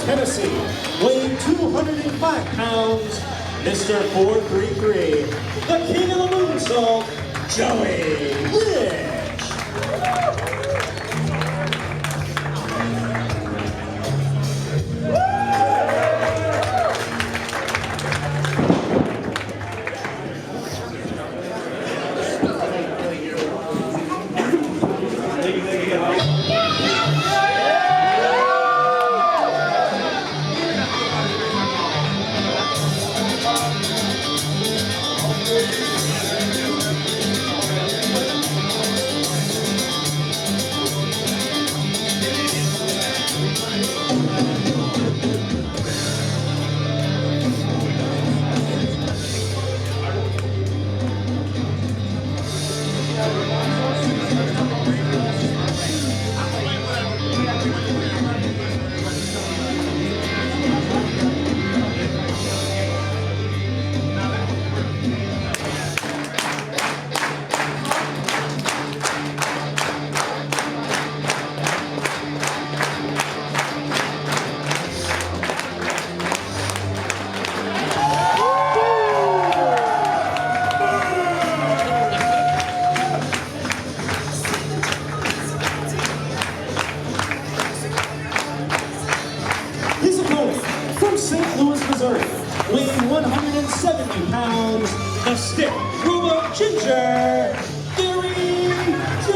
Tennessee, weighing 205 pounds, Mr. 433, the king of the moonsault, Joey Lynch. His opponent, from St. Louis, Missouri, weighing 170 pounds, the stiff Robo Ginger, Gary J.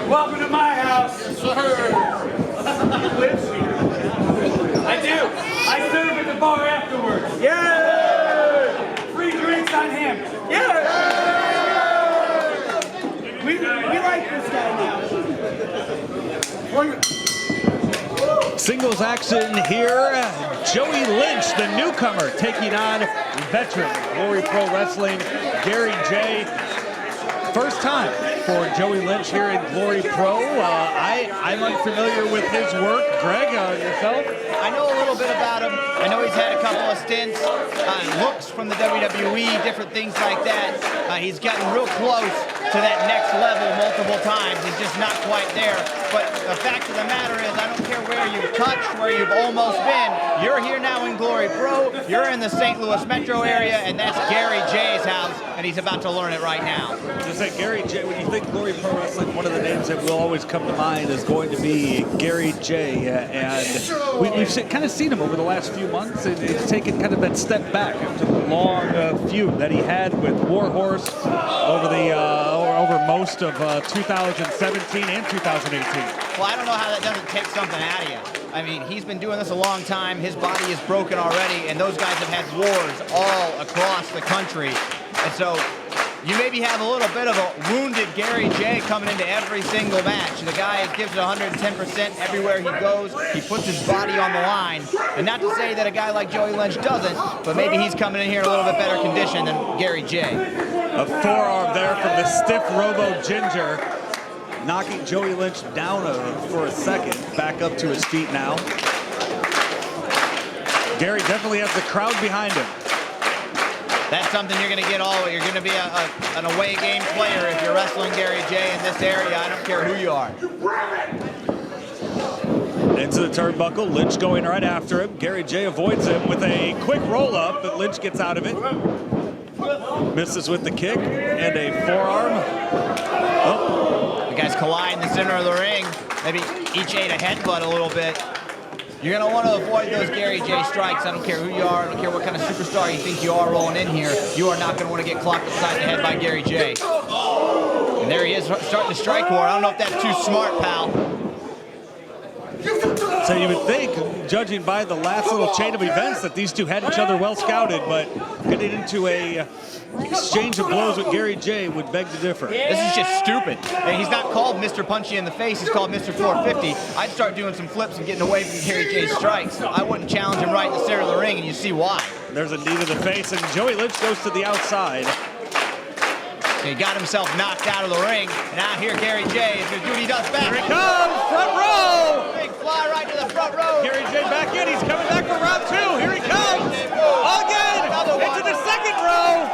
Welcome to my house. Yes, sir. He lives here. I do. I serve at the bar afterwards. Yeah! Free drinks on him. Yeah! We like this guy now. Singles action here. Joey Lynch, the newcomer, taking on veteran Glory Pro Wrestling, Gary J. First time for Joey Lynch here in Glory Pro. I'm unfamiliar with his work. Greg, yourself? I know a little bit about him. I know he's had a couple of stints, looks from the WWE, different things like that. He's gotten real close to that next level multiple times. He's just not quite there. But the fact of the matter is, I don't care where you've touched, where you've almost been. You're here now in Glory Pro. You're in the St. Louis metro area, and that's Gary J's house, and he's about to learn it right now. Just say Gary J. When you think Glory Pro Wrestling, one of the names that will always come to mind is going to be Gary J. And we've kind of seen him over the last few months, and he's taken kind of that step back after the long feud that he had with Warhorse over most of 2017 and 2018. Well, I don't know how that doesn't take something out of you. I mean, he's been doing this a long time. His body is broken already, and those guys have had wars all across the country. And so you maybe have a little bit of a wounded Gary J coming into every single match. The guy gives it 110% everywhere he goes. He puts his body on the line. And not to say that a guy like Joey Lynch doesn't, but maybe he's coming in here in a little bit better condition than Gary J. A forearm there from the stiff Robo Ginger, knocking Joey Lynch down for a second. Back up to his feet now. Gary definitely has the crowd behind him. That's something you're going to get all. You're going to be an away game player if you're wrestling Gary J in this area. I don't care who you are. Into the turnbuckle, Lynch going right after him. Gary J avoids him with a quick roll-up, but Lynch gets out of it. Misses with the kick and a forearm. Oh. The guys collide in the center of the ring. Maybe each ate a headbutt a little bit. You're going to want to avoid those Gary J strikes. I don't care who you are. I don't care what kind of superstar you think you are rolling in here. You are not going to want to get clocked upside the head by Gary J. And there he is starting to strike war. I don't know if that's too smart, pal. So you would think, judging by the last little chain of events, that these two had each other well scouted, but getting into a exchange of blows with Gary J would beg to differ. This is just stupid. And he's not called Mr. Punchy in the face, he's called Mr. 450. I'd start doing some flips and getting away from Gary J's strikes. I wouldn't challenge him right in the center of the ring, and you see why. There's a knee to the face, and Joey Lynch goes to the outside. He got himself knocked out of the ring. Now here Gary J is going to do what he does best. Here he comes, front row! Big fly right to the front row. Gary J back in, he's coming back for round 2. Here he comes! Again, into the second row!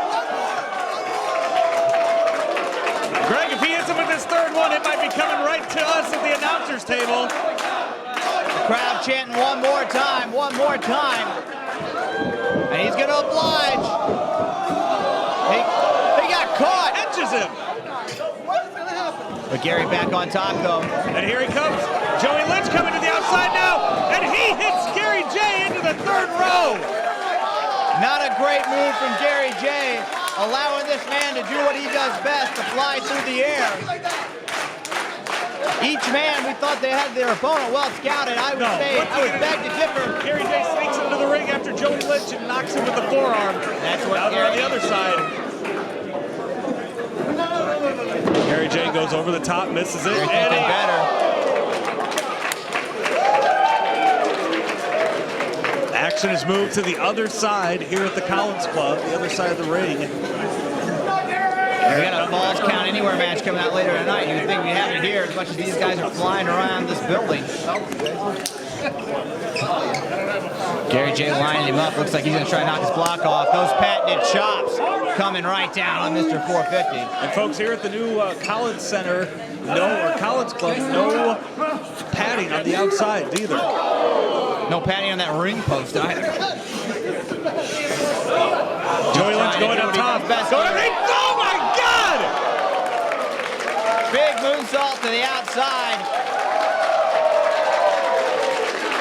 Greg, if he hits him with this third one, it might be coming right to us at the announcer's table. The crowd chanting one more time, one more time. And he's going to oblige. He got caught. Catches him. But Gary back on top, though. And here he comes. Joey Lynch coming to the outside now. And he hits Gary J into the third row. Not a great move from Gary J, allowing this man to do what he does best, to fly through the air. Each man, we thought they had their opponent well scouted. I would beg to differ. Gary J sneaks into the ring after Joey Lynch and knocks him with the forearm. That's what Now they're on the other side. Gary J goes over the top, misses it. They're thinking better. Action is moved to the other side here at the Collins Club, the other side of the ring. We got a Falls Count Anywhere match coming out later tonight. You would think we have it here as much as these guys are flying around this building. Gary J lining him up. Looks like he's going to try to knock his block off. Those patented chops coming right down on Mr. 450. And folks, here at the new Collins Center, Collins Club, no padding on the outside either. No padding on that ring post either. Joey Lynch going up top. Oh my God! Big moonsault to the outside.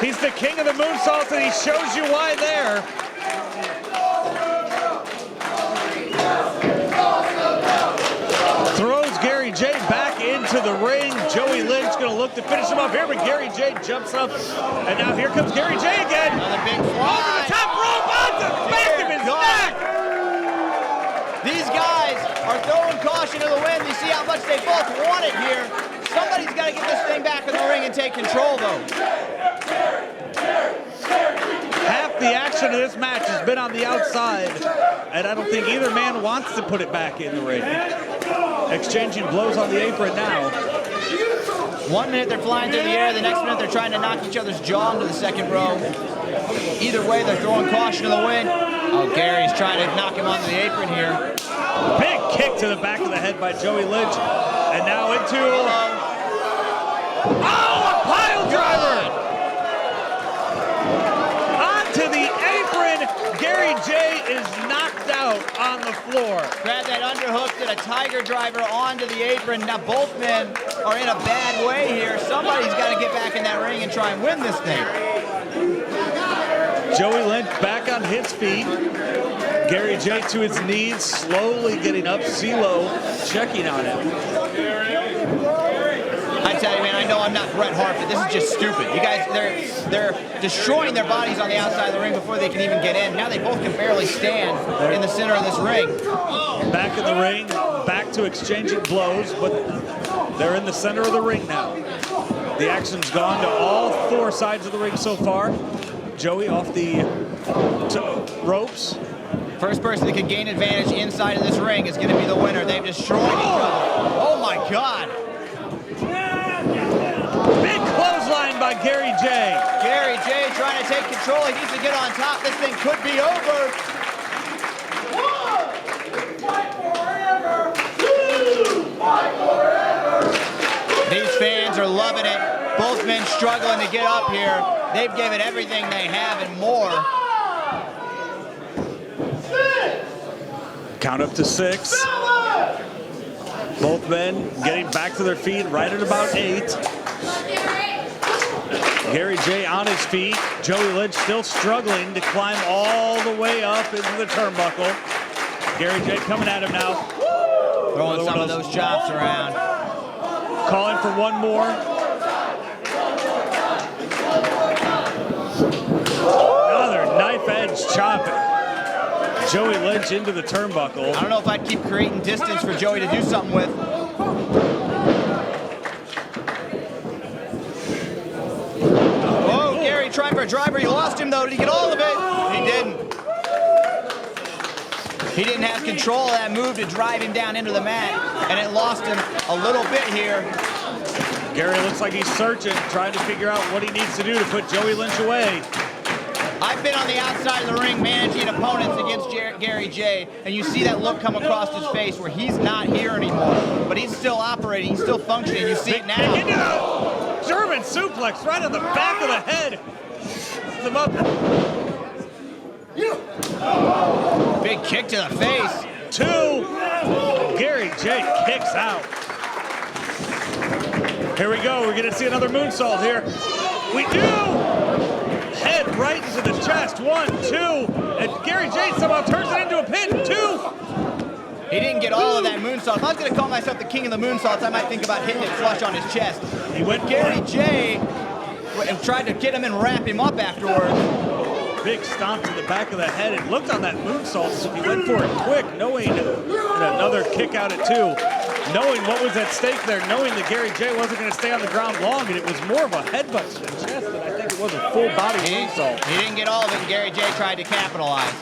He's the king of the moonsaults, and he shows you why there. Throws Gary J back into the ring. Joey Lynch going to look to finish him off here, but Gary J jumps up, and now here comes Gary J again. Another big fly. Over the top rope, on the back of his neck. These guys are throwing caution to the wind. You see how much they both want it here. Somebody's got to get this thing back in the ring and take control, though. Half the action of this match has been on the outside, and I don't think either man wants to put it back in the ring. Exchanging blows on the apron now. 1 minute they're flying through the air, the next minute they're trying to knock each other's jaw into the second row. Either way, they're throwing caution to the wind. Oh, Gary's trying to knock him onto the apron here. Big kick to the back of the head by Joey Lynch, and now into a pile driver! Onto the apron, Gary J is knocked out on the floor. Grab that underhook, did a tiger driver onto the apron. Now both men are in a bad way here. Somebody's got to get back in that ring and try and win this thing. Joey Lynch back on his feet. Gary J to his knees, slowly getting up. CeeLo checking on him. I tell you, man, I know I'm not Bret Hart, but this is just stupid. You guys, they're destroying their bodies on the outside of the ring before they can even get in. Now they both can barely stand in the center of this ring. Back in the ring, back to exchanging blows, but they're in the center of the ring now. The action's gone to all 4 sides of the ring so far. Joey off the ropes. First person that can gain advantage inside of this ring is going to be the winner. They've destroyed each other. Oh my God. Big clothesline by Gary J. Gary J trying to take control. He needs to get on top. This thing could be over. 1, fight forever. 2, fight forever. These fans are loving it. Both men struggling to get up here. They've given everything they have and more. Count up to 6. Both men getting back to their feet right at about 8. Gary J on his feet. Joey Lynch still struggling to climb all the way up into the turnbuckle. Gary J coming at him now. Throwing some of those chops around. Calling for one more. chop. Joey Lynch into the turnbuckle. I don't know if I'd keep creating distance for Joey to do something with. Oh, Gary trying for a driver. He lost him, though. Did he get all of it? He didn't. He didn't have control of that move to drive him down into the mat, and it lost him a little bit here. Gary looks like he's searching, trying to figure out what he needs to do to put Joey Lynch away. I've been on the outside of the ring managing opponents against Gary J, and you see that look come across his face where he's not here anymore, but he's still operating, he's still functioning. You see it now. Into the German suplex right on the back of the head. Sets him up. Big kick to the face. 2. Gary J kicks out. Here we go. We're going to see another moonsault here. We do. Head right into the chest. 1, 2. And Gary J somehow turns it into a pin. 2. He didn't get all of that moonsault. If I was going to call myself the king of the moonsaults, I might think about hitting it flush on his chest. He went Gary J tried to get him and wrap him up afterwards. Big stomp to the back of the head. It looked on that moonsault, so he went for it quick, knowing and another kick out at 2. Knowing what was at stake there, knowing that Gary J wasn't going to stay on the ground long, and it was more of a headbutt to the chest than I think it was a full body moonsault. He didn't get all of it, and Gary J tried to capitalize.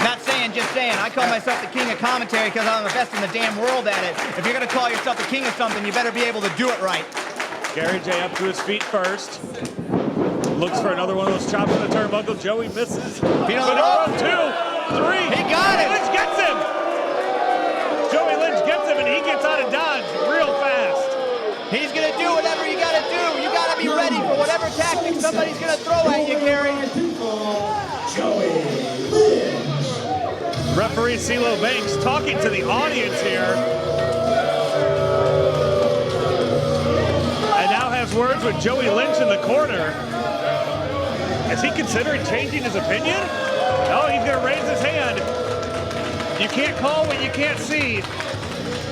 Not saying, just saying. I call myself the king of commentary because I'm the best in the damn world at it. If you're going to call yourself the king of something, you better be able to do it right. Gary J up to his feet first. Looks for another one of those chops in the turnbuckle. Joey misses. Feet on the rope. 2, 3. He got it. Lynch gets him. Joey Lynch gets him, and he gets out of dodge real fast. He's going to do whatever you got to do. You got to be ready for whatever tactic somebody's going to throw at you, Gary. Joey Lynch. Referee CeeLo Banks talking to the audience here. And now has words with Joey Lynch in the corner. Is he considering changing his opinion? No, he's going to raise his hand. You can't call what you can't see.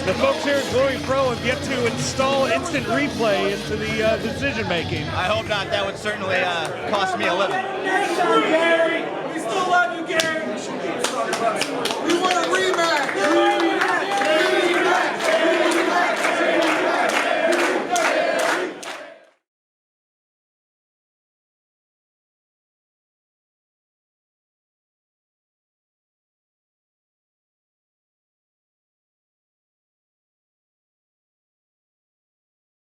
The folks here at Glory Pro have yet to install instant replay into the decision making. I hope not. That would certainly cost me a living. Gary, we still love you, Gary.